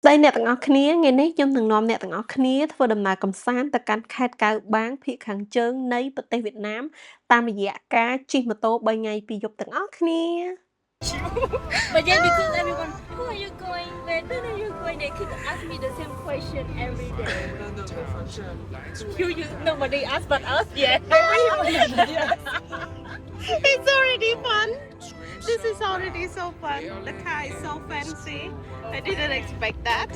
ស្ដីអ្នកទាំងអស់គ្នាថ្ងៃនេះខ្ញុំនឹងនាំអ្នកទាំងអស់គ្នាធ្វើដំណើរកម្សាន្តទៅកាន់ខេត្តកៅបាងភាគខាងជើងនៃប្រទេសវៀតណាមតាមរយៈការជិះម៉ូតូ3ថ្ងៃ2យប់ទាំងអស់គ្នា But yeah, because everyone, who are you going with? When are you going? They keep ask me the same question every day. You nobody ask but us. Yeah. It's already fun. This is already so fun. The car is so fancy. I didn't expect that.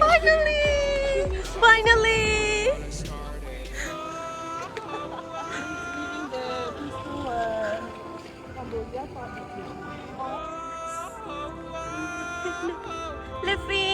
Finally! Finally! Luffy!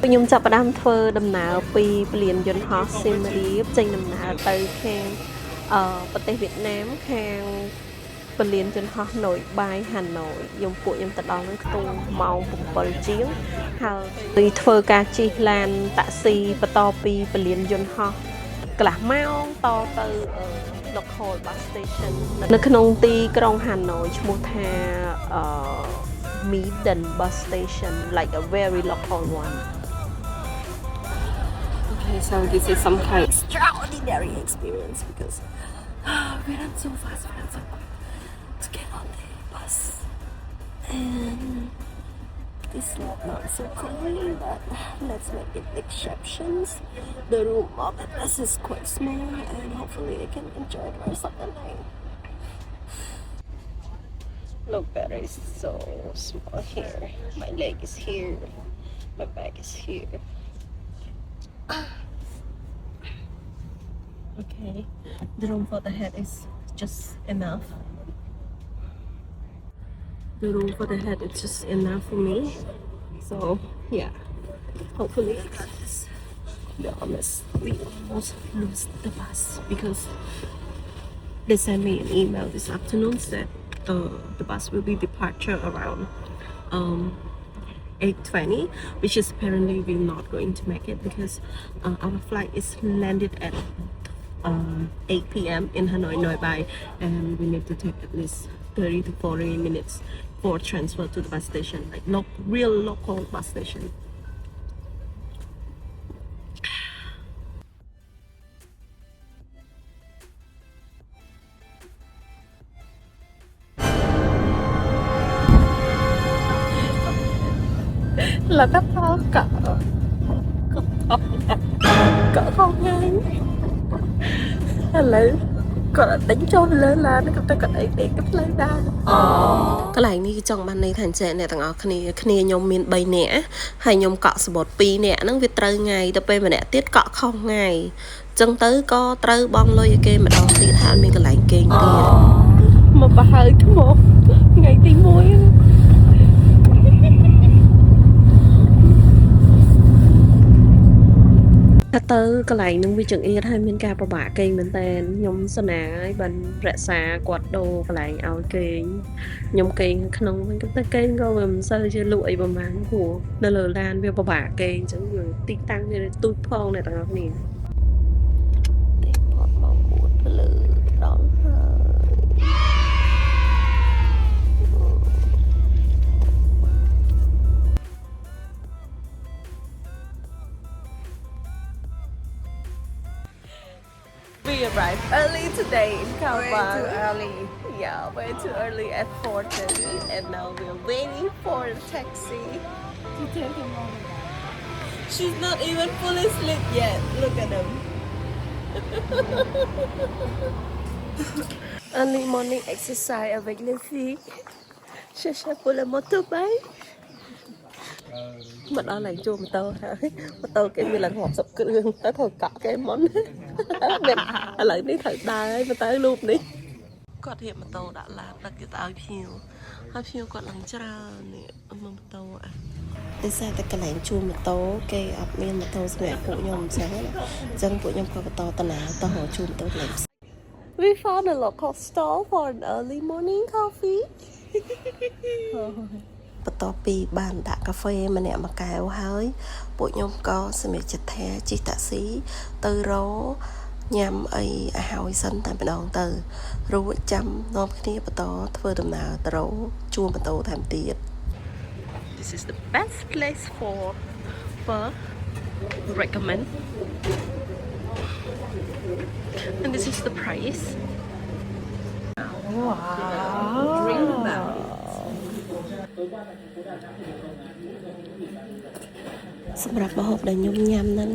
ខ្ញុំចាប់ផ្ដើមធ្វើដំណើរពីពលានយន្តហោះសៀមរាបចេញដំណើរទៅខាងប្រទេសវៀតណាមខាងពលានយន្តហោះណូយបាយហាណូយខ្ញុំទៅដល់នឹងខ្ទង់ម៉ោង7ជាងហើយធ្វើការជិះឡានតាក់ស៊ីបន្តពីពលានយន្តហោះកន្លះម៉ោងតទៅ local bus station នៅក្នុងទីក្រុងហាណូយឈ្មោះថាMedan bus station like a very local one. Okay, so this is some kind of extraordinary experience because we ran so fast to get on the bus. And this is not so clean, but let's make it exceptions. The room of the bus is quite small and hopefully I can enjoy the rest of the night. Look, that is so small here. My leg is here. My back is here. Okay, the room for the head is just enough. The room for the head is just enough for me. So yeah, hopefully we almost lose the bus because they sent me an email this afternoon said the bus will be departure around 8:20, which is apparently we're not going to make it because our flight is landed at 8 p.m. in Hanoi Noi Bai, and we need to take at least 30 to 40 minutes for transfer to the bus station, like real local bus station. Là các con cỡ con ngay là có đánh cho lên là nó có cái đấy để cấp lên ra កន្លែងនេះចង់បានន័យថាអញ្ចឹងអ្នកទាំងអស់គ្នាខ្ញុំមាន3នាក់ហើយខ្ញុំកក់សបត់2នាក់ហ្នឹងវាត្រូវថ្ងៃទៅពេលម្នាក់ទៀតកក់ខុសថ្ងៃអញ្ចឹងទៅក៏ត្រូវបង់លុយឲ្យគេម្ដងទៀតថាអត់មានកន្លែងគេងទៀតមកបើហើយថ្មថ្ងៃទី1ถ้าទៅកន្លែងនឹងវាចង្អៀតហើយមានការពិបាកគេងមែនតើខ្ញុំសណាហើយបានរក្សាគាត់ដូរកន្លែងឲ្យគេងខ្ញុំគេងក្នុងវិញក៏ទៅគេងក៏វាមិនសូវជាលក់អីប្រហែលព្រោះនៅលើឡានវាពិបាកគេងអញ្ចឹងវាទីតាំងវាទូចផងអ្នកទាំងអស់គ្នាទេផតមក4ភ្លើដល់ហើយ We arrived early today in Khao Bang. Way too early. Yeah, way too early at 4:30, and now we're waiting for the taxi. To take him home. She's not even fully asleep yet. Look at them. Early morning exercise avec les filles. Chercher pour le motorbike. មកដល់ឡើងជួម៉ូតូហើយម៉ូតូគេមានឡើងរាប់សិបគ្រឿងទៅត្រូវកក់គេមុនឥឡូវនេះត្រូវដើរហើយទៅលូបនេះគាត់រៀបម៉ូតូដាក់ឡានដឹកទៅឲ្យភ្ញៀវហើយភ្ញៀវគាត់ឡើងច្រើននេះមកម៉ូតូ ដោយសារតែកន្លែងជួលម៉ូតូគេអត់មានម៉ូតូសម្រាប់ពួកខ្ញុំអញ្ចឹងពួកខ្ញុំក៏បន្តដំណើរទៅរកជួលម៉ូតូកន្លែងផ្សេង We found a local stall for an early morning coffee បន្ទាប់ពីបានដាក់កាហ្វេម្នាក់មួយកែវហើយពួកខ្ញុំក៏សម្រេចចិត្តថាជិះតាក់ស៊ីទៅរកញ៉ាំអីឲ្យហើយសិនតែម្ដងទៅរួចចាំនាំគ្នាបន្តធ្វើដំណើរទៅរកជួលម៉ូតូថែមទៀត This is the best place for recommend and this is the price wow សម្រាប់ម្ហូបដែលខ្ញុំញ៉ាំហ្នឹង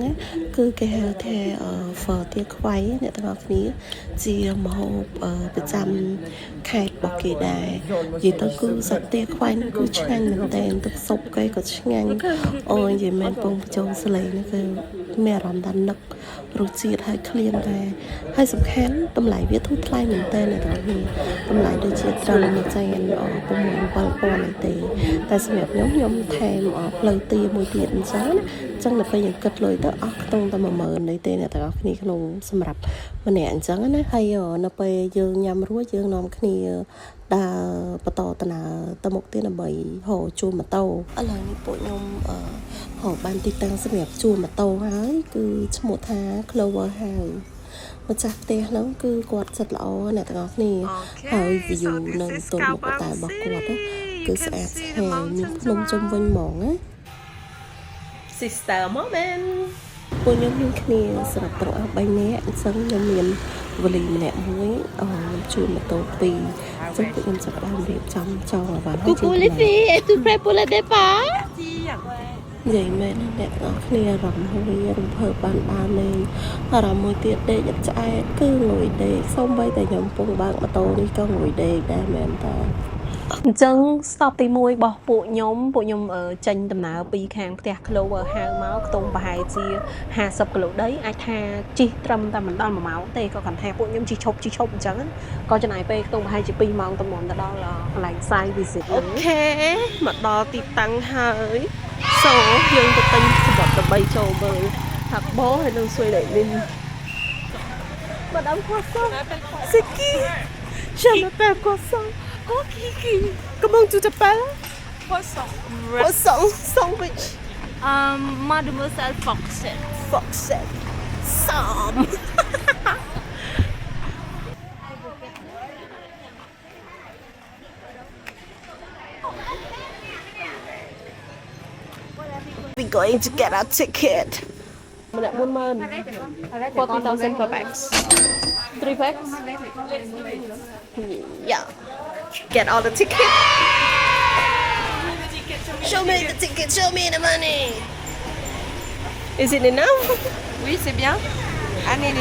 គឺគេហៅថាហ្វទាខ្វៃអ្នកទាំងអស់គ្នាជាម្ហូបប្រចាំខេត្តរបស់គេដែរនិយាយទៅគឺសាច់ទាខ្វៃហ្នឹងគឺឆ្ងាញ់មែនទែនទឹកស៊ុបគេក៏ឆ្ងាញ់អូនិយាយមែនពងបញ្ចូលសលេងហ្នឹងគឺមានអារម្មណ៍ថានឹករសជាតិហើយឃ្លានដែរហើយសំខាន់តម្លៃវាធូរថ្លៃមែនទែនអ្នកទាំងអស់គ្នាតម្លៃដូចជាត្រឹមមួយចែន6-7,000ឯទេតែសម្រាប់ខ្ញុំថែមផ្លូវទាមួយទៀតអញ្ចឹងនៅពេលយើងគិតលុយទៅអស់ខ្ទង់តែ10000នេះទេអ្នកទាំងអស់គ្នាក្នុងសម្រាប់ម្នាក់អញ្ចឹងណាហើយនៅពេលយើងញ៉ាំរួចយើងនាំគ្នាដើរបន្តដំណើរទៅមុខទៀតដើម្បីហៅជួលម៉ូតូឥឡូវនេះពួកខ្ញុំហៅបានទីតាំងសម្រាប់ជួលម៉ូតូហើយគឺឈ្មោះថា Clover House ម្ចាស់ផ្ទះហ្នឹងគឺគាត់ចិត្តល្អអ្នកទាំងអស់គ្នាហើយ view នៅទល់មុខតែរបស់គាត់គឺស្អាតស្អាតមានភ្នំជុំវិញហ្មងណា Sister moment ពួកខ្ញុំមានគ្នាស្រាប់ទាំងអស់3នាក់អញ្ចឹងខ្ញុំមានវលីម្នាក់មួយខ្ញុំជួលម៉ូតូ2ចឹងពួកខ្ញុំចាប់ផ្ដើមរៀបចំចងឲ្យបានហើយ Coucou les filles, êtes-vous prêts pour le départ? និយាយមែនអ្នកទាំងអស់គ្នាអារម្មណ៍ហើយរំភើបបានលេងអារម្មណ៍មួយទៀតដេកឥតឆ្អែតគឺងុយដេកសូម្បីតែខ្ញុំពងបើកម៉ូតូនេះក៏ងុយដេកដែរមែនតាអញ្ចឹង stop ទី1របស់ពួកខ្ញុំចេញដំណើរពីខាងផ្ទះ Clover House មកខ្ទង់ប្រហែលជា50គីឡូដីអាចថាជិះត្រឹមតែមិនដល់1ម៉ោងទេក៏គាត់ថាពួកខ្ញុំជិះឈប់អញ្ចឹងក៏ចំណាយពេលខ្ទង់ប្រហែលជា2ម៉ោងទៅដល់កន្លែង site visit អូខេមកដល់ទីតាំងហើយសូយើងទៅទិញសម្បត្តិដើម្បីចូលមើលហាក់បោហើយនឹងស៊ុយលេលីន Madame Croissant C'est qui? Je m'appelle Croissant. Oh, Kiki. Comment tu t'appelles? Croissant. Croissant sandwich. Mademoiselle Foxette. Foxette. Sam. We're going to get our ticket. ម្នាក់40000 40,000 per bags 3 bags yeah get all the ticket show me the ticket show me the money is it enough Oui, c'est bien. Ah, bien,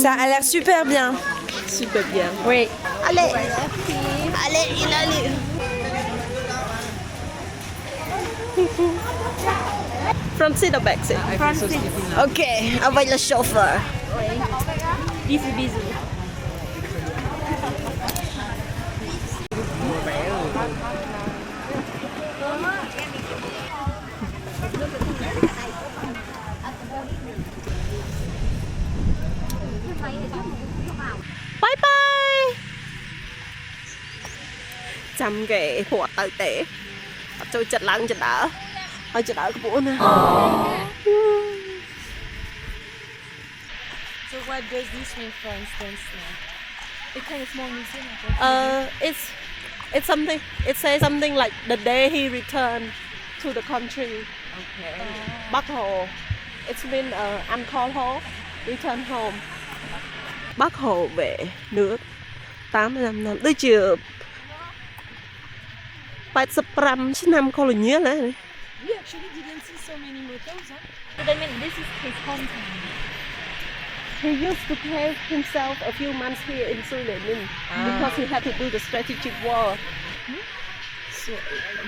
ça a l'air super bien. super bien Oui. allez il allez front seat or back seat Front seat. ok avec le chauffeur Bisous. bye bye ចាំគេព្រោះអត់ទៅទេអត់ចូលចិត្តឡើងចដើហើយចដើខ្ពស់ណា So what does this mean, for instance? It's kind of small museum. it's something it says something like the day he returned to the country Okay. Bắc Hồ it's mean ăn call home return home Bắc Hồ về nước 85 nămដូចជា85ឆ្នាំកូឡូនីណា We actually didn't see so many motels, huh? But I mean, this is his hometown. He used to place himself a few months here in Sulemin because he had to do the strategic war. So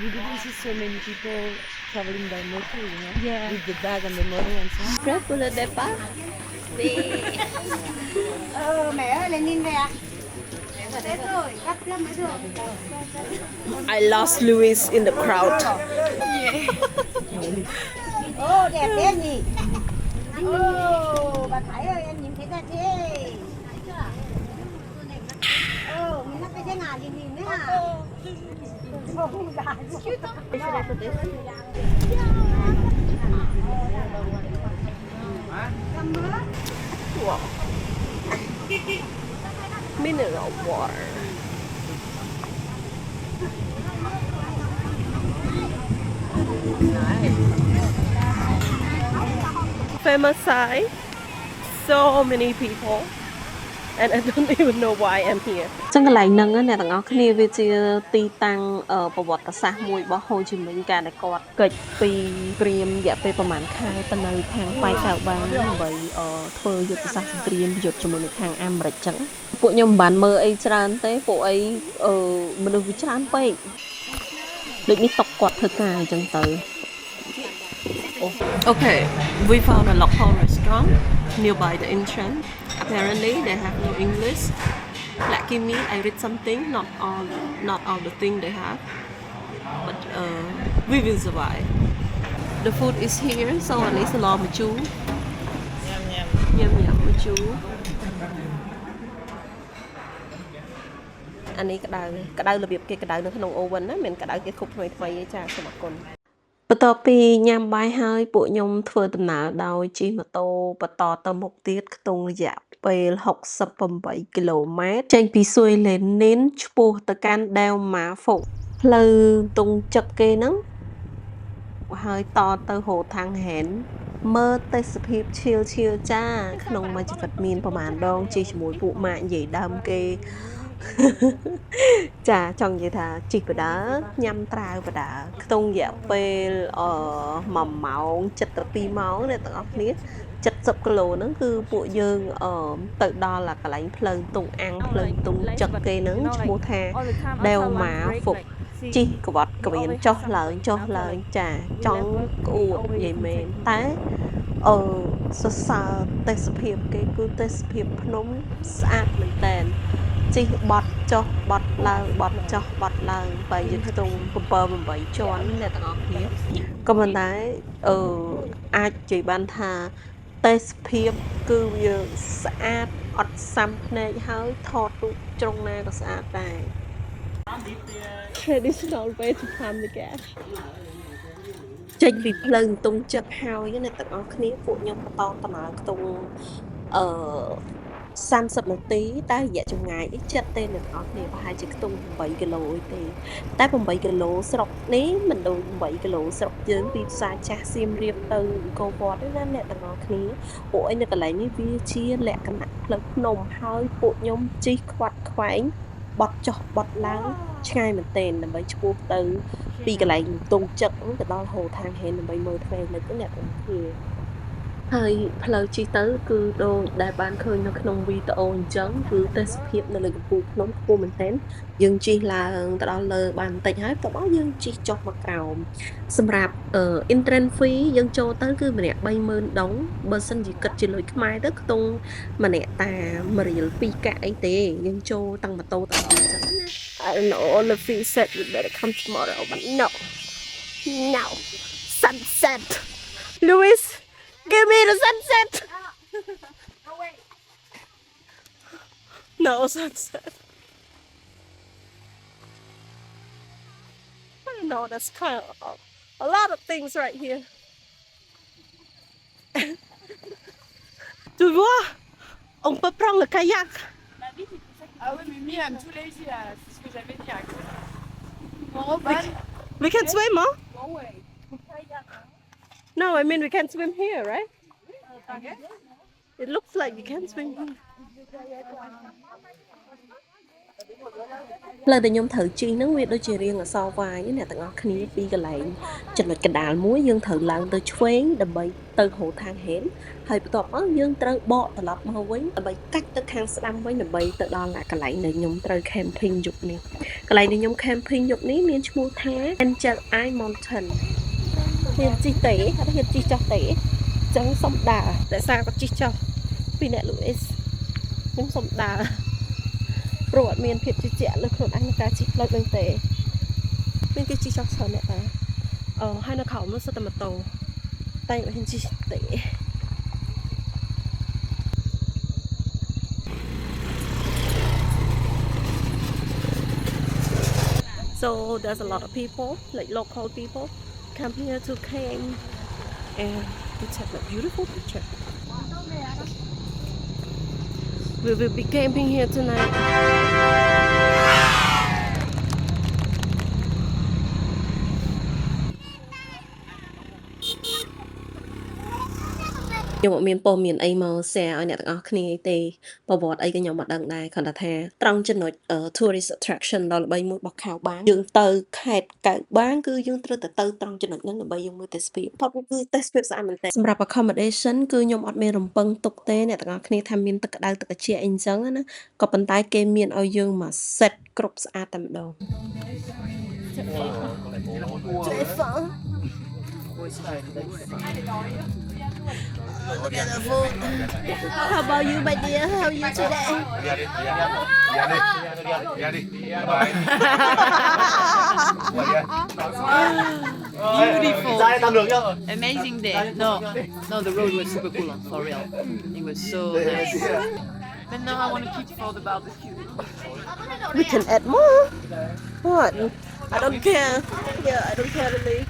you didn't see so many people traveling by motor, you know? Yeah. With the bag and the motor and so on. Prêt pour le départ? Oh, mẹ ơi, Lenin về à? I lost Louis in the crowd. Ô đẹp thế nhỉ. Ô bà Thái ơi em nhìn thấy ra thế. Mình nó phải thế nào nhìn đấy hả? Wow. Mineral water. Famous site. So many people. And I don't even know why I'm here. ចឹងកន្លែងហ្នឹងអ្នកទាំងអស់គ្នាវាជាទីតាំងប្រវត្តិសាស្ត្រមួយរបស់ហូជីមិញកាលដែលគាត់កិច្ចពីព្រាមរយៈពេលប្រហែលខែទៅនៅខាងប៉ៃតាវបាដើម្បីធ្វើយុទ្ធសាស្ត្រសង្គ្រាមយុទ្ធជាមួយនឹងខាងអាមេរិកចឹងពួកខ្ញុំមិនបានមើលអីច្រើនទេពួកអីមនុស្សវាច្រើនពេកដូចនេះຕົកគាត់ធ្វើការអញ្ចឹងទៅ Okay, we found a local restaurant nearby the entrance. Apparently, they have no English. Lucky me, I read something. Not all the thing they have, but we will survive. The food is here, so at least a lot of machu. Yum machu. អានេះក្តៅរបៀបគេក្តៅនៅក្នុង oven ណាមិនក្តៅគេខុបថ្មីៗទេចាសូមអរគុណ បន្ទាប់ពីញ៉ាំបាយហើយពួកខ្ញុំធ្វើដំណើរដោយជិះម៉ូតូបន្តទៅមុខទៀតក្នុងរយៈពេល68គីឡូម៉ែត្រចេញពីស៊ុយលេនីនឆ្ពោះទៅកាន់ដាវម៉ាហ្វុកផ្លូវទងចឹកគេហ្នឹងហើយតទៅរហូតខាងហែនមើលទេសភាពឈៀលចាក្នុងមួយជីវិតមានប្រហែលដងជិះជាមួយពួកម៉ាក់និយាយដើមគេ ចាចង់និយាយថាជីកបដាញ៉ាំត្រាវបដាក្នុងរយៈពេល1ម៉ោង72ម៉ោងអ្នកទាំងអស់គ្នា70គីឡូហ្នឹងគឺពួកយើងទៅដល់កន្លែងផ្លូវតុងអាំងផ្លូវតុងចឹកគេហ្នឹងឈ្មោះថាដាវម៉ាហ្វុកជីកក្បត់ក្បៀនចុះឡើងចាចង់ក្អួតនិយាយមែនតែសរសើរទេសភាពគេគឺទេសភាពភ្នំស្អាតមែនតើ ជីបត់ចុះបត់ឡើងបត់ចុះបត់ឡើងបែរជាខ្ទង់7 8ជាន់អ្នកទាំងអស់គ្នាក៏ប៉ុន្តែអាចនិយាយបានថាទេសភាពគឺវាស្អាតអត់សាំភ្នែកហើយថតរូបជ្រុងណាក៏ស្អាតដែរ Traditional way to farm the cash ចេញពីផ្លូវតុងចឹកហើយអ្នកទាំងអស់គ្នាពួកខ្ញុំបន្តដំណើរខ្ទង់30 នាទីតែរយៈចម្ងាយនេះចិត្តទេអ្នកនរគ្នាប្រហែលជាខ្ទង់8គីឡូអីទេតែ8គីឡូស្រុកនេះមិនដូច8គីឡូស្រុកយើងពីផ្សារចាស់សៀមរាបទៅអង្គរវត្តទេណាអ្នកនរគ្នាពួកឯងនៅកន្លែងនេះវាជាលក្ខណៈផ្លូវភ្នំហើយពួកខ្ញុំជិះខ្វាត់ខ្វែងបត់ចុះបត់ឡើងឆ្ងាយមែនទែនដើម្បីឆ្ពោះទៅពីកន្លែងតុងចឹកទៅដល់ហូខាងហេនដើម្បីមើលថ្ងៃនេះអ្នកនរគ្នា ហើយផ្លូវជិះទៅគឺដូចដែលបានឃើញនៅក្នុងវីដេអូអញ្ចឹងគឺទេសភាពនៅលើកំពូលភ្នំខ្ពស់មែនទែនយើងជិះឡើងទៅដល់លើបានបន្តិចហើយតបយើងជិះចុះមកក្រោមសម្រាប់entrance fee យើងចូលទៅគឺម្នាក់30000ដងបើសិនជាគិតជាលុយខ្មែរទៅខ្ទង់ម្នាក់តាមរៀល2កាក់អីទេយើងចូលតាំងម៉ូតូតាំងអញ្ចឹងណា I don't know all the fee said you better come tomorrow but no sunset Louis Give me the sunset. No way. No sunset. I don't know. That's kind of a lot of things right here. Tu vois, on peut prendre le kayak. Ah oui, mais Mia, I'm too lazy là. C'est ce que j'avais dit. We can swim, huh? No way. No, I mean we can swim here, right? It looks like you can swim here. ផ្លូវដែលខ្ញុំត្រូវជិះហ្នឹងវាដូចជារៀងអសរវាយអ្នកទាំងអស់គ្នាពីកន្លែងចំណុចកណ្ដាលមួយយើងត្រូវឡើងទៅឆ្វេងដើម្បីទៅហូរខាងហេនហើយបន្ទាប់មកយើងត្រូវបកត្រឡប់មកវិញដើម្បីកាច់ទៅខាងស្ដាំវិញដើម្បីទៅដល់កន្លែងដែលខ្ញុំត្រូវ camping យប់នេះកន្លែងដែលខ្ញុំ camping យប់នេះមានឈ្មោះថា Angel Eye Mountain ហ៊ានជិះទេអត់ហ៊ានជិះចុះទេចឹងសុំដើរតែសារគាត់ជិះចុះពីអ្នក Louis ខ្ញុំសុំដើរព្រ ព្រោះអត់មានភាពជឿជាក់លើខ្លួនឯងក្នុងការជិះផ្លូវនឹងទេមានគេជិះចោះច្រើនអ្នកតាហើយនៅក្រោមនោះសិតតែម៉ូតូតែមិនហ៊ានជិះទេ So there's a lot of people, like local people, come here to camp and to take a beautiful picture. We will be camping here tonight. ខ្ញុំអត់មានព័ត៌មានអីមក share ឲ្យអ្នកទាំងអស់គ្នាទេប្រវត្តិអីក៏ខ្ញុំអត់ដឹងដែរគ្រាន់តែថាត្រង់ចំណុច tourist attraction ដ៏ល្បីមួយរបស់ខេត្តបាងយើងទៅខេត្តកៅបាងគឺយើងត្រូវតែទៅត្រង់ចំណុចហ្នឹងដើម្បីយើងមើលទេសភាពផុតគឺទេសភាពស្អាតមែនទែនសម្រាប់ accommodation គឺខ្ញុំអត់មានរំពឹងទុកទេអ្នកទាំងអស់គ្នាថាមានទឹកក្តៅទឹកត្រជាក់អីអញ្ចឹងណាក៏ប៉ុន្តែគេមានឲ្យយើងមក set គ្រប់ស្អាតតែម្ដង How about you, my dear? How are you today? Beautiful. Amazing day. No, the road was super cool, for real. It was so nice. But now I want to keep for the barbecue. We can add more. What? I don't care. Yeah, I don't care really.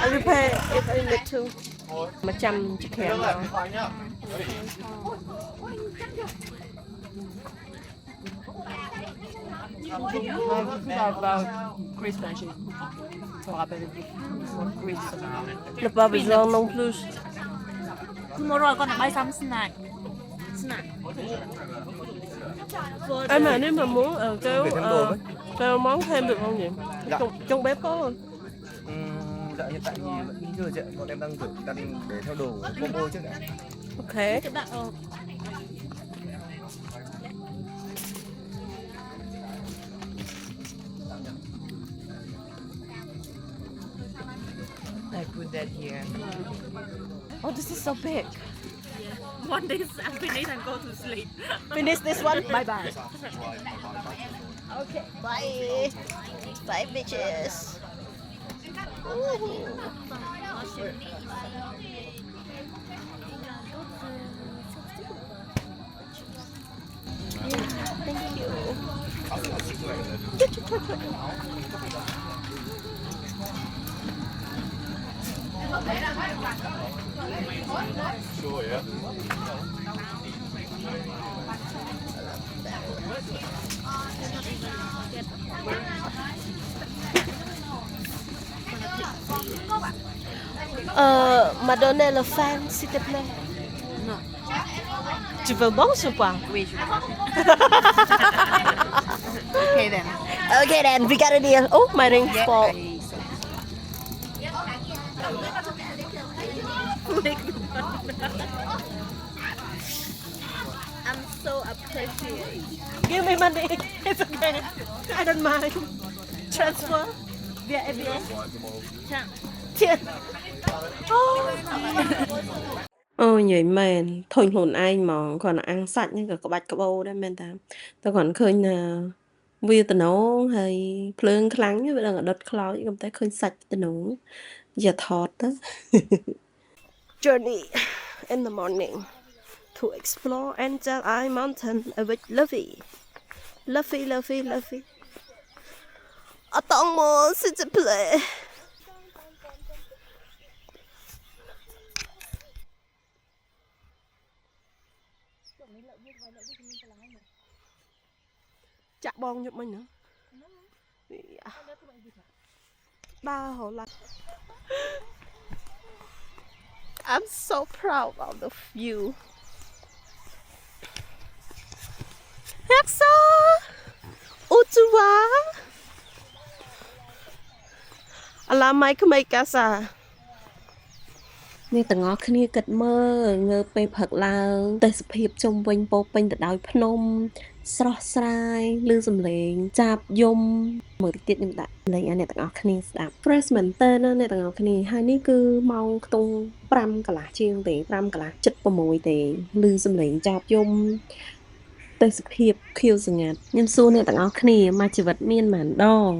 I will pay if I need to. 100 chicken. About Chris Blanchett. Tu rappelles Chris. Le pas besoin non plus. Tomorrow I'm gonna buy some snack. Snack. Em mà nếu mà muốn kêu món thêm được không nhỉ? Trong bếp có không? Dạ hiện tại thì vẫn chưa chị ạ, bọn em đang để theo đồ combo trước đã. Ok. I put that here. Oh, this is so big. One day I finish and go to sleep. Finish this one. Bye bye. Okay. Bye. Bye, bitches. Thank you. Madonna le fan, s'il te plaît. Non. Tu veux manger ou pas? Oui, je veux. Okay then. Okay then, we got a deal. Oh, my ring fall. I'm so appreciative. Give me money. It's okay. I don't mind. Transfer via ABS. Tiền. Ôi nhảy mền, thôi hồn ai mà còn ăn sạch nhưng có bạch có bô đấy men ta. Tao còn khơi là vì tao nấu hay phơi kháng như vậy là đợt khói nhưng ta khơi sạch tao nấu giờ thọt đó. Journey in the morning to explore Angel Eye Mountain with Lovey. Lovey. I don't want to play. Chặt bon giúp mình nữa. Ba hồ lạch. I'm so proud of the view. Hacksaw! Utuwa! Alamai kamay kasa. នេះទាំងអស់គ្នាគិតមើលងើបពេលព្រឹកឡើងទេសភាពជុំវិញពោពេញទៅដោយភ្នំស្រស់ស្រាយឮសំឡេងចាប់យំមើលតិចទៀតខ្ញុំដាក់លេងឲ្យអ្នកទាំងអស់គ្នាស្ដាប់ Fresh មែនតើអ្នកទាំងអស់គ្នាហើយនេះគឺម៉ោងខ្ទង់5កន្លះជាងទេ5កន្លះជិត6ទេឮសំឡេងចាប់យំ ទេសភាពខៀវស្ងាត់ខ្ញុំសួរអ្នកទាំងអស់គ្នាមកជីវិតមានប៉ុន្មានដង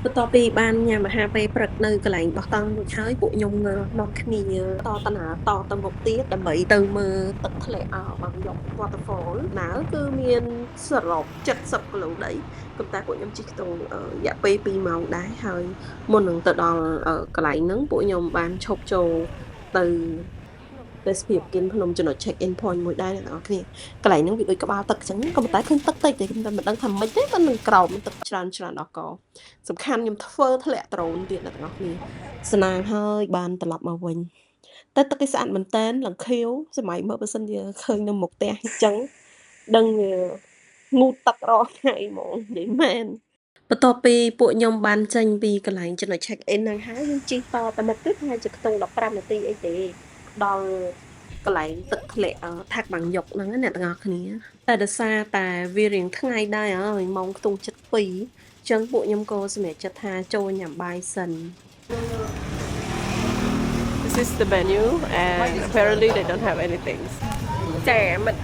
បន្ទាប់ពីបានញ៉ាំអាហារពេលព្រឹកនៅកន្លែងបោះតង់រួចហើយពួកខ្ញុំនាំគ្នាតទៅមុខទៀតដើម្បីទៅមើលទឹកធ្លាក់bằngយក waterfall ណាគឺមានសរុប70គីឡូដីប៉ុន្តែពួកខ្ញុំជិះក្នុងរយៈពេល2ម៉ោងដែរហើយមុននឹងទៅដល់កន្លែងហ្នឹងពួកខ្ញុំបានឈប់ចូលទៅទេសភាពគិនភ្នំចំណុច check in point មួយដែរអ្នកនរគ្នាកន្លែងហ្នឹងវាដូចក្បាលទឹកអញ្ចឹងក៏ប៉ុន្តែឃើញទឹកតិចតែខ្ញុំមិនដឹងថាម៉េចទេប៉ុន្តែនឹងក្រោមទឹកច្រើនអកសំខាន់ខ្ញុំធ្វើធ្លាក់ដ្រូនទៀតអ្នកនរគ្នាស្នាងហើយបានត្រឡប់មកវិញតែទឹកគេស្អាតមែនតើឡើងខៀវសម័យមើលបើសិនជាឃើញនៅមុខផ្ទះអញ្ចឹងដឹងងូតទឹករកថ្ងៃហ្មងនិយាយមែនបន្ទាប់ពីពួកខ្ញុំបានចេញពីកន្លែងចំណុច check in ហ្នឹងហើយយើងជិះតទៅមុខទៀតហើយជាខ្ទង់15នាទីអីទេដល់កន្លែងទឹកធ្លាក់ថាក់បាំងយកហ្នឹងអ្នកទាំងអស់គ្នាតែដោយសារតែវារៀងថ្ងៃដែរហើយម៉ោងខ្ទង់7:02អញ្ចឹងពួកខ្ញុំក៏សម្រេចចិត្តថាចូលញ៉ាំបាយសិន This is the menu and apparently they don't have anything ចាមិន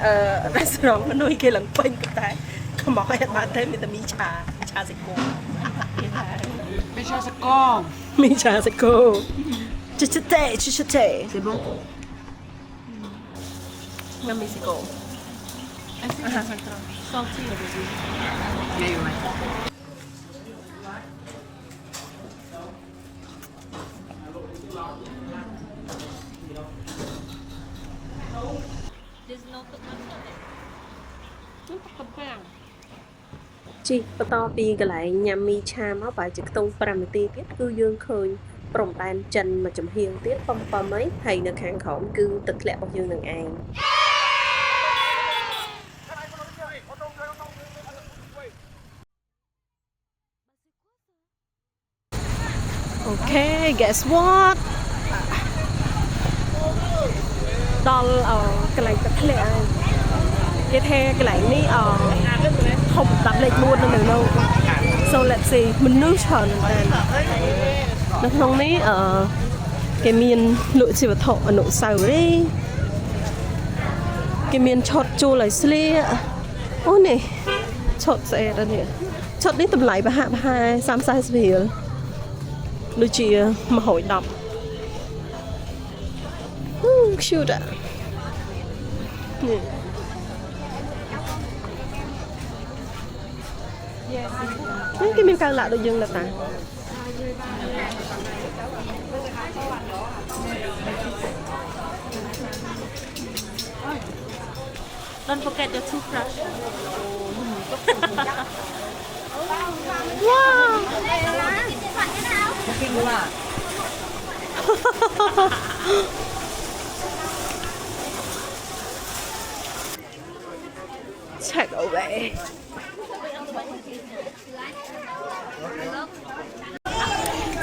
restaurant មនុស្សគេឡើងពេញតែខ្មោចអត់បានទេមានតែមីឆាសាច់គោ Déjà c'est con. មីឆាសាច់គោ Chichete. C'est bon. Même Mexico. I think it's like salty already. Yeah, you're right. There's no tomato. ជីបន្តពីកន្លែងញ៉ាំមីឆាមកបែរជាខ្ទង់5នាទីទៀតគឺយើងឃើញព្រំដែនចិនមកចំហៀងទៀតប៉ុមអីហើយនៅខាងក្រោមគឺទឹកធ្លាក់របស់យើងនឹងឯង Okay, guess what? ដល់កន្លែងទឹកធ្លាក់ហើយគេថាកន្លែងនេះធំ10លេខ4នៅនោះ So let's see មនុស្សច្រើនមែនតើនៅក្នុងនេះគេមានលក់ជីវត្ថុអនុស្សាវរីយ៍គេមានឆុតជួលឲ្យស្លៀកអូនេះឆុតស្អីដល់នេះឆុតនេះតម្លៃប្រហាក់ប្រហែល30-40រៀលដូចជា110 cute នេះគេមានកៅឡាក់ដូចយើងនៅតា Don't forget your toothbrush. Wow. Check away.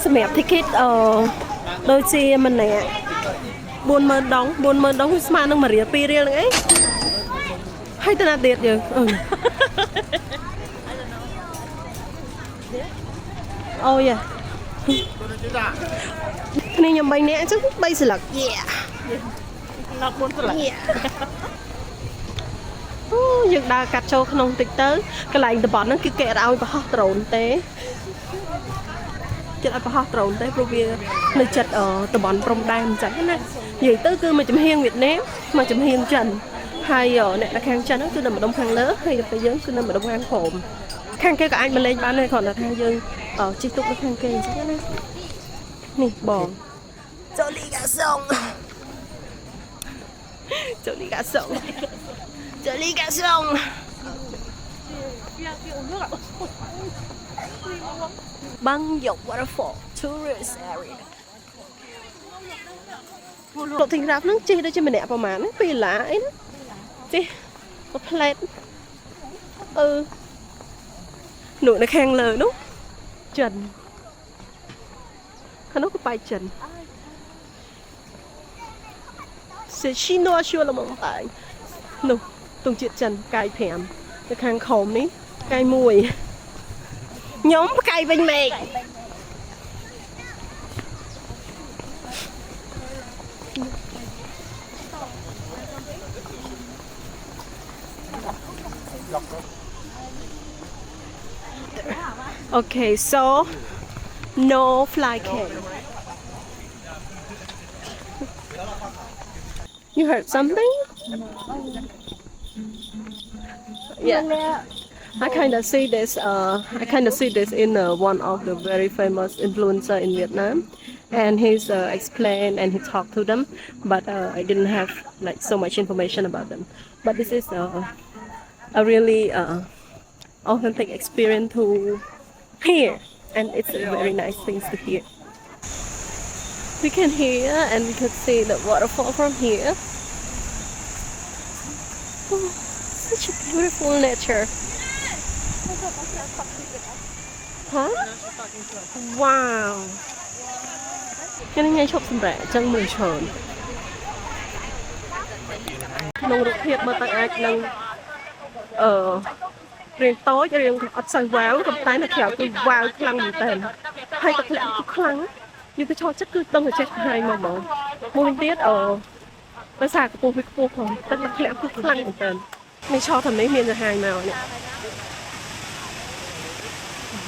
សម្រាប់ ticket ដូចជាម្នាក់40000 ដង 40000 ដងស្មើនឹង1រៀល2រៀលហ្នឹងអីហើយតាណាទៀតយើងអូយ៉ានេះខ្ញុំ3នាក់អញ្ចឹង3ស្លឹក Not 4 ស្លឹក អូយើងដើរកាត់ចូលក្នុងតិចទៅកន្លែងតំបន់ហ្នឹងគឺគេអត់ឲ្យបរោះដ្រូនទេចិត្តអត់បរោះដ្រូនទេព្រោះវានៅចិត្តតំបន់ព្រំដែនអញ្ចឹងណានិយាយទៅគឺមកចំហៀងវៀតណាមមកចំហៀងចិនហើយអ្នកនៅខាងចិនហ្នឹងគឺនៅម្ដុំខាងលើហើយទៅយើងគឺនៅម្ដុំខាងក្រោមខាងគេក៏អាចមកលេងបានដែរគ្រាន់តែថាយើងជិះទុកនៅខាងគេអញ្ចឹងណានេះបងចូលលីកាសុង Jolie garçon. Jolie garçon. Băng Dọc Waterfall Tourist Area. Lộ trình rạp nó chơi đây cho mình đẹp mà nó vì lạ ấy nó. Chị, một plate. Nụ nó khang lời đúng. Trần. Nó có bài trần. C'est chinois sur la montagne. Nụ, tùng chuyện trần cài phèm. Cái khang khổng ní, cài mùi. Nhóm cài bên mẹ. Okay, so no fly cake. You heard something? Yeah. I kind of see this. In one of the very famous influencer in Vietnam, and he's explained and he talked to them, but I didn't have like so much information about them. But this is a really authentic experience to hear, and it's a very nice thing to hear. We can hear and we can see the waterfall from here. Oh, such a beautiful nature. Huh? Wow. Cái này ngay chụp xâm rẻ chân mười tròn. Nông rục thiệp mà tặng ai nâng riêng tối cho riêng ọt soi váo cầm tay nó khéo cứ vào khăn mình tên hay tập lẽ cứ khăn nhưng cái cho chắc cứ đông ở chết hai mà món mô hình tiết ở bên xa của cô không tất là lẽ cứ khăn mình tên mình cho thầm mấy miền là hai màu nè.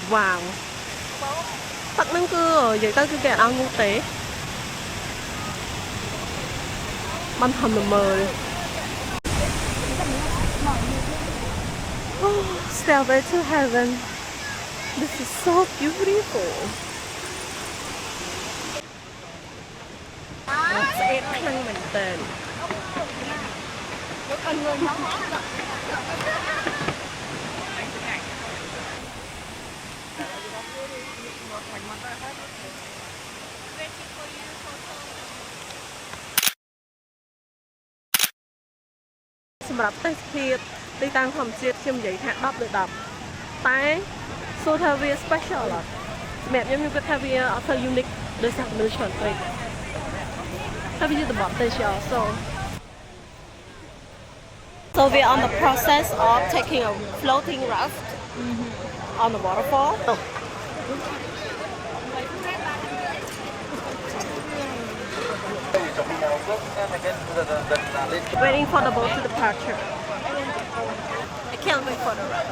Wow. Tận nâng cư ở dưới ta cứ kẹt ao ngu tế ban thầm là mờ. Oh, stairway to heaven. This is so beautiful. Sẽ khăn mình tên. Sầm rập tới thiệt. Đi tăng phòng chiết chim giấy thạc đắp được đập tay so tha vi special là mẹ em như cái tha vi also unique đời sạc mình chọn vậy tha vi the bottom special so we are on the process of taking a floating raft on the waterfall. Waiting for the boat to departure. I can't wait for the ride.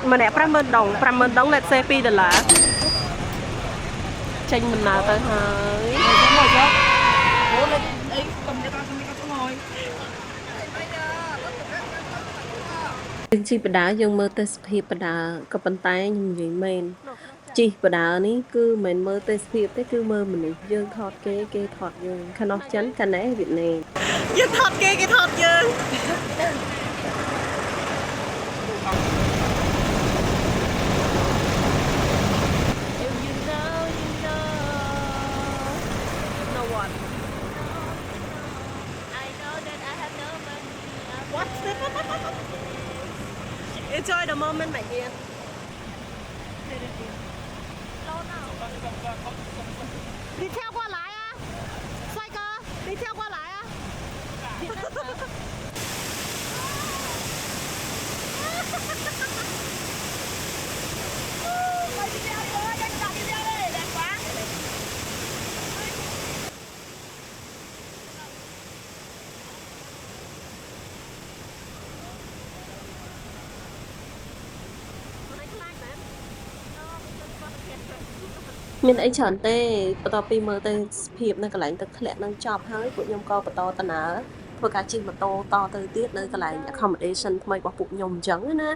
Mà nè $5,000 let's say $2. Tranh mình nào tới hơi. Chị bà đá dương mơ tới hiệp bà đá có bàn tay nhưng vì mình chị bà đá ní cứ mình mơ tới hiệp tới cứ mơ mình dương thọt kê thọt dương khá nó chắn khá nế Việt Nam dương thọt kê thọt dương. Enjoy the moment, my dear. Đi theo qua lại á. Xoay cơ. Đi theo qua lại á. Mình ấy chọn tê, bắt đầu pi mơ tê hiệp nơi cái lạnh thực lẽ năng chọc hơi của nhung co bắt đầu tận á, thôi cả chim bắt đầu to từ tiết nơi cái lạnh accommodation thay bỏ phụ nhung trắng á,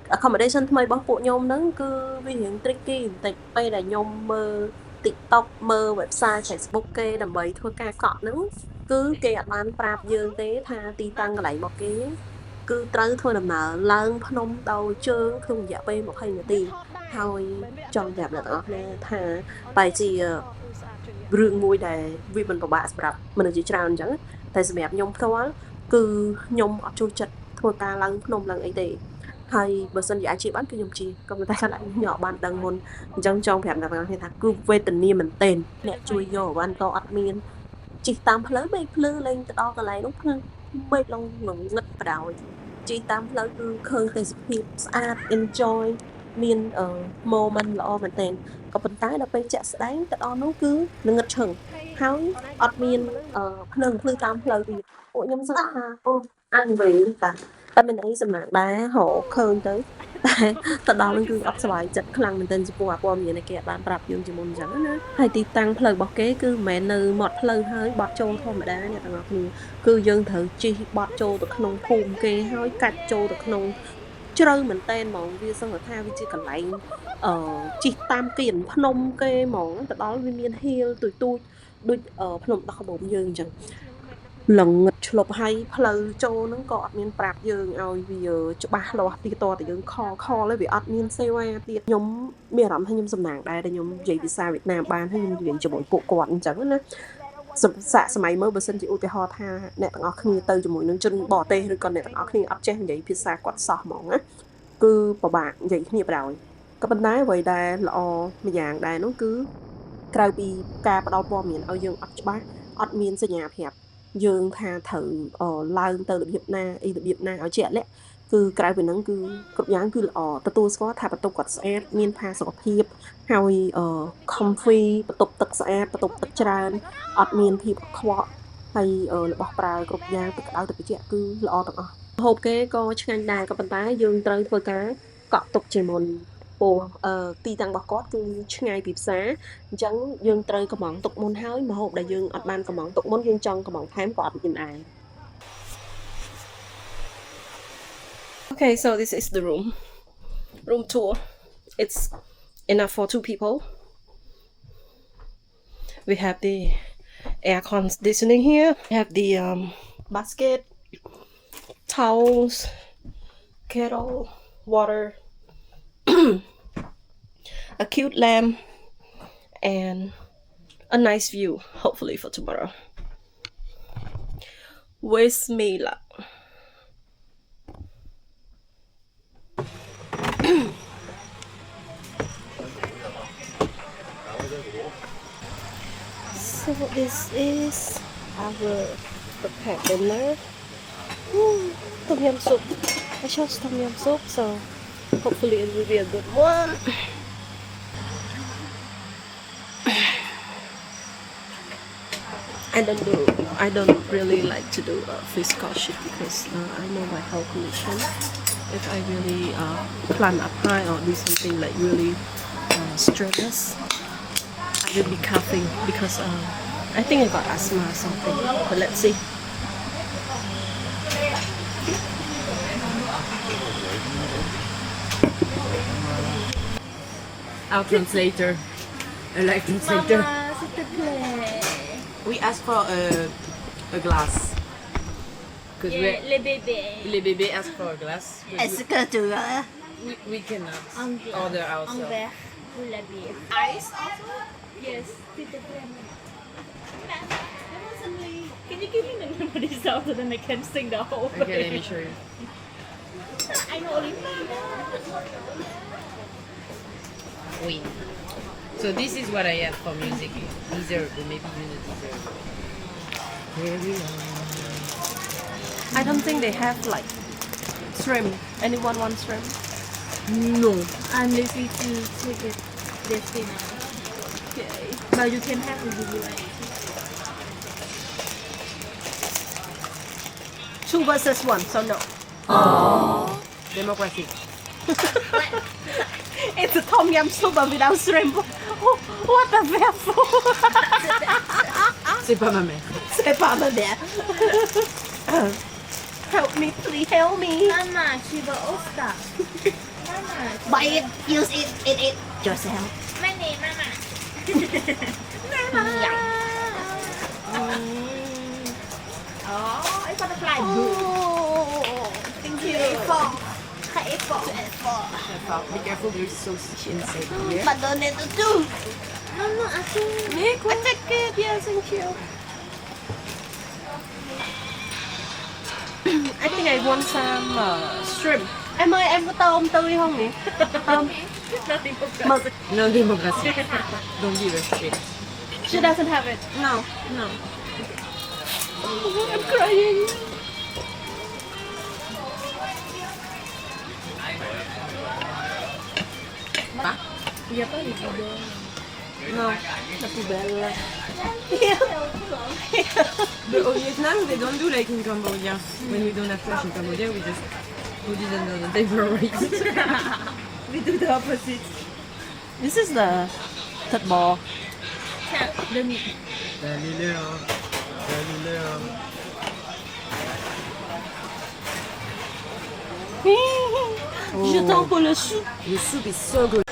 accommodation thay bỏ phụ nhung nó cứ vì hiện tricky tịch bay là nhung mơ TikTok មើល website Facebook គេដើម្បីធ្វើការកក់ហ្នឹងគឺគេអត់បានប្រាប់យើងទេថាទីតាំងកន្លែងរបស់គេគឺត្រូវធ្វើដំណើរឡើងភ្នំដោយជើងក្នុងរយៈពេល20នាទីហើយចង់ប្រាប់អ្នកទាំងអស់គ្នាថាបែរជារឿងមួយដែលវាមិនពិបាកសម្រាប់មនុស្សជាច្រើនអញ្ចឹងតែសម្រាប់ខ្ញុំផ្ទាល់គឺខ្ញុំអត់ចូលចិត្តធ្វើការឡើងភ្នំឡើងអីទេហើយបើសិនជាអាចជិះបានគឺខ្ញុំជិះក៏ប៉ុន្តែគាត់ខ្ញុំអត់បានដឹងមុនអញ្ចឹងចង់ប្រាប់អ្នកទាំងអស់គ្នាថាគឺវេទនាមែនទែនអ្នកជួយយកបានក៏អត់មានជិះតាមផ្លូវមេឃភ្លឺលេងទៅដល់កន្លែងនោះភ្លឺមេឃឡងងងឹតបដ ாய் ជិះតាមផ្លូវគឺឃើញទេសភាពស្អាត enjoy មានmoment ល្អមែនទែនក៏ប៉ុន្តែដល់ពេលចាក់ស្ដែងទៅដល់នោះគឺងឹតឈឹងហើយអត់មានភ្លើងភ្លឺតាមផ្លូវទៀតពួកខ្ញុំសឹកថាអូអានវិញតាតែមានអីសំណាងដែរហៅឃើញទៅតែទៅដល់នោះគឺអត់សុបាយចិត្តខ្លាំងមែនទែនចំពោះអាព័ត៌មានដែលគេអត់បានប្រាប់យើងជាមុនអញ្ចឹងណាហើយទីតាំងផ្លូវរបស់គេគឺមិនមែននៅមាត់ផ្លូវហើយបត់ចូលធម្មតាអ្នកទាំងអស់គ្នាគឺយើងត្រូវជិះបត់ចូលទៅក្នុងភូមិគេហើយកាច់ចូលទៅក្នុងជ្រៅមែនទែនហ្មងវាសឹងថាវាជាកន្លែងជិះតាមគៀនភ្នំគេហ្មងទៅដល់វាមានហៀលទូចដូចភ្នំដោះកបោមយើងអញ្ចឹងលងឹតឆ្លប់ហើយផ្លូវចូលហ្នឹងក៏អត់មានប្រាប់យើងឲ្យវាច្បាស់លាស់ទីតតែយើងខលហើយវាអត់មានសេវាទៀតខ្ញុំមានអារម្មណ៍ថាខ្ញុំសំណាងដែរដែលខ្ញុំនិយាយភាសាវៀតណាមបានហើយខ្ញុំនិយាយជាមួយពួកគាត់អញ្ចឹងណាសម័យមើលបើសិនជាឧទាហរណ៍ថាអ្នកទាំងអស់គ្នាទៅជាមួយនឹងជនបរទេសឬក៏អ្នកទាំងអស់គ្នាអត់ចេះនិយាយភាសាគាត់សោះហ្មងណាគឺពិបាកនិយាយគ្នាបណ្ដោយក៏ប៉ុន្តែអ្វីដែលល្អម្យ៉ាងដែរនោះគឺក្រៅពីការផ្ដល់ព័ត៌មានឲ្យយើងអត់ច្បាស់អត់មានសញ្ញាប្រាប់យើងថាត្រូវឡើងទៅរបៀបណាអីរបៀបណាឲ្យជាក់លាក់គឺក្រៅពីហ្នឹងគឺគ្រប់យ៉ាងគឺល្អទទួលស្គាល់ថាបន្ទប់គាត់ស្អាតមានផាសុកភាពហើយ comfy បន្ទប់ទឹកស្អាតបន្ទប់ទឹកច្រើនអត់មានភាពខ្វក់ហើយរបស់ប្រើគ្រប់យ៉ាងទឹកក្តៅទឹកត្រជាក់គឺល្អទាំងអស់ហូបគេក៏ឆ្ងាញ់ដែរក៏ប៉ុន្តែយើងត្រូវធ្វើការកក់ទុកជាមុនពោះទីតាំងរបស់គាត់គឺឆ្ងាយពីផ្សារអញ្ចឹងយើងត្រូវកំងទុកមុនហើយម្ហូបដែលយើងអត់បានកំងទុកមុនយើងចង់កំងថែមក៏អត់មានដែរ Okay, so this is the room tour. It's enough for 2 people. We have the air conditioning here. We have the basket, towels, kettle, water, a cute lamp, and a nice view, hopefully for tomorrow. Wish me luck. So this is our prepared dinner. Tom yum soup. I chose tom yum soup, so hopefully it will be a good one. I don't really like to do fish scholarship because I know my health condition. If I really climb up high or do something like really strenuous, I will be coughing because I think I got asthma or something. But let's see. Our translator. A live translator. Mama, s'il te plaît. We asked for a glass. Because les bébés ask for a glass. Est-ce que tu as We cannot order En ourselves. verre, pour la bière. Ice also? Yes, s'il te plaît. Can you give me the memory sound so then I can sing the whole thing? Okay, let me show you. I know only Wait. So this is what I have for music. Dessert, maybe use a dessert. I don't think they have like shrimp. Anyone want shrimp? No. I'm lazy to take it this dinner. Okay. But you can have it if you like. 2 versus 1, so no. Democracy. It's a tom yum soup but without shrimp. What a fearful. C'est pas ma mère. C'est pas ma mère. Help me, please help me. Mama, Shiba Oscar. Mama. buy it, use it, eat it yourself? My name, Mama. Oh, it's butterfly blue. Thank you. Be careful, there's so inside here. But don't need to do. No, I think. I take it. Yes, thank you. I think I want some shrimp. Em ơi, em có tôm tươi không nhỉ? Tôm. Mực. No democracy. Don't be restricted. She doesn't have it. No, no. I'm crying. No. But in Vietnam, they don't do like in Cambodia. When we don't have trash in Cambodia, we just put it under the table right. We do the opposite. This is the thịt bò. Galileo. Galileo. J'attends pour le soup. The soup is so good.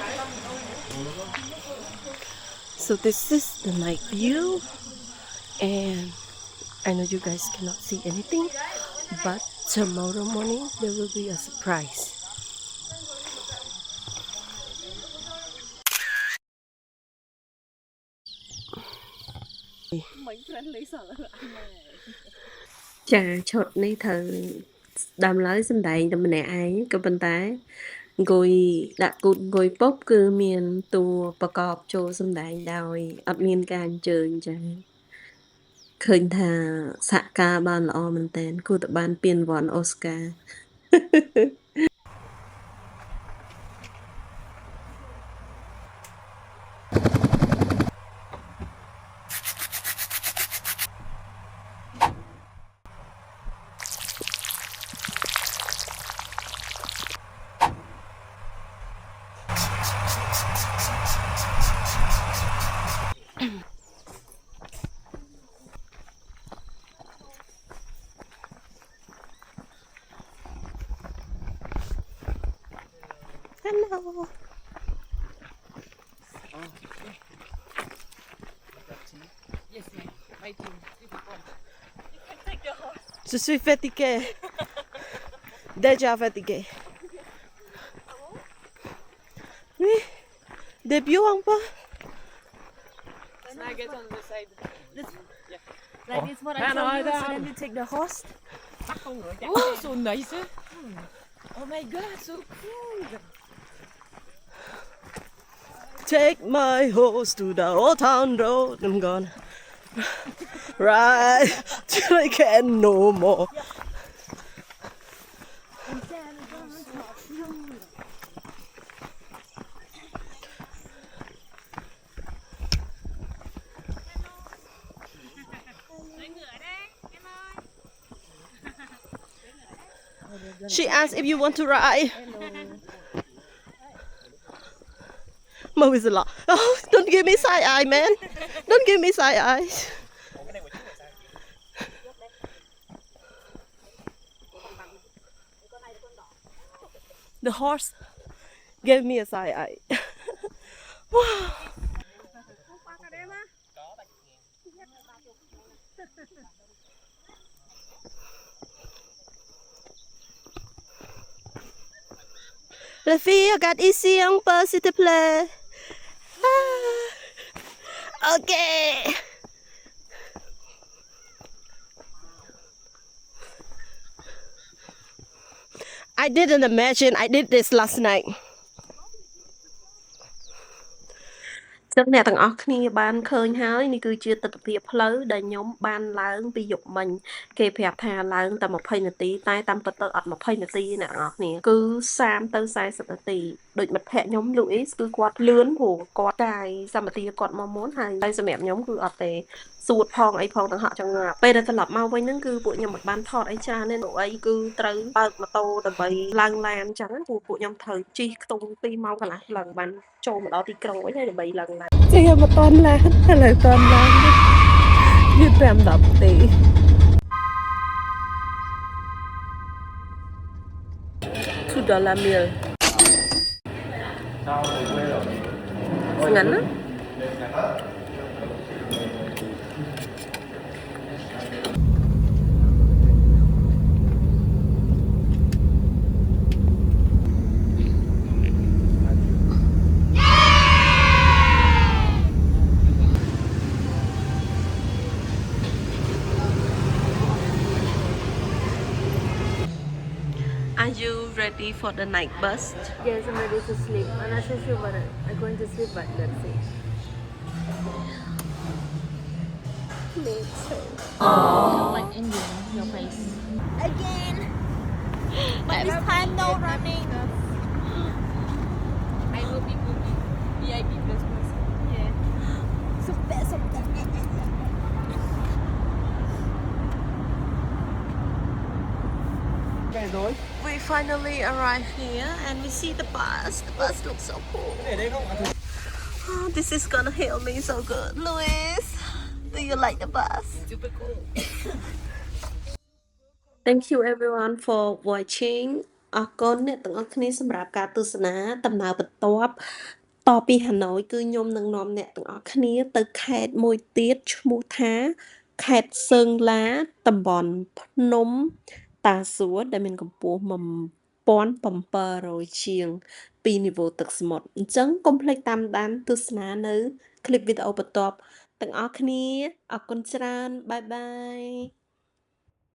So this is the night view, and I know you guys cannot see anything, but tomorrow morning there will be a surprise. Chà, chốtនេះត្រូវដាំឡើយសំដែងតែម្នាក់ឯងក៏ប៉ុន្តែអង្គុយដាក់គូតអង្គុយពុបគឺមានតួប្រកបចូលសំដែងដោយអត់មានការអញ្ជើញចាឃើញថាសហការបានល្អមែនតើគួរតែបានពានរង្វាន់អូស្ការ Hello. Yes, ma'am. My team. Je suis fatiguée. Déjà fatiguée. Oui. Début un peu. Snag it on the side. Like this, what I Hannah, told you. down. So then you take the horse. Oh, so nice. Eh? Oh my god, so cool. Take my horse to the old town road. I'm gonna ride till I can no more. She asked if you want to ride. Mo is a lot. Oh, don't give me side eye, man. Don't give me side eyes. The horse gave me a side eye. Wow. Les filles, regarde ici un peu, s'il te plaît. Ah. Ok. I didn't imagine I did this last night. ចឹងអ្នកទាំងអស់គ្នាបានឃើញហើយនេះគឺជាទស្សនវិជ្ជាផ្លូវដែលខ្ញុំបានឡើងពីយប់មិញគេប្រាប់ថាឡើងតែ20នាទីតែតាមពិតទៅអត់20នាទីអ្នកទាំងអស់គ្នាគឺ30ទៅ40នាទីដូចមិត្តភក្តិខ្ញុំលូអ៊ីសគឺគាត់លឿនព្រោះគាត់កាយសម្បទាគាត់មកមុនហើយសម្រាប់ខ្ញុំគឺអត់ទេសួតផងអីផងទាំងហក់ចឹងពេលដែលត្រឡប់មកវិញហ្នឹងគឺពួកខ្ញុំមិនបានថតអីច្រើនទេនោះអីគឺត្រូវបើកម៉ូតូដើម្បីឡើងឡានចឹងព្រោះពួកខ្ញុំត្រូវជិះខ្ទង់2ម៉ោងកន្លះឡើងបានចូលមកដល់ទីក្រុងវិញហើយដើម្បីឡើងឡាន Chị em một con lá, hay là con lá như làm đập tí. Thu đó là miel. Ngắn á. Are you ready for the night bus? Yes, I'm ready to sleep. I'm not so sure but I'm going to sleep, but let's see. Me too. Like Indian, your face. Again! But this time no running. I will be good. VIP plus person. Yeah. Super, super. We finally arrived here and we see the bus. The bus looks so cool. Oh, this is gonna help me so good. Louis, do you like the bus? Super cool. Thank you everyone for watching អរគុណអ្នកទាំងអស់គ្នាសម្រាប់ការទស្សនាដំណើរបន្ទាប់តពីហាណូយគឺខ្ញុំនឹងនាំអ្នកទាំងអស់គ្នាទៅខេត្តមួយទៀតឈ្មោះថាខេត្តសឺងឡាតំបន់ភ្នំតាសួរដែលមានកម្ពស់1700ជាងពីនីវ៉ូទឹកសមុទ្រអញ្ចឹងកុំភ្លេចតាមដានទស្សនានៅคลิปវីដេអូបន្ទាប់ទាំងអស់គ្នាអរគុណច្រើនបាយបាយ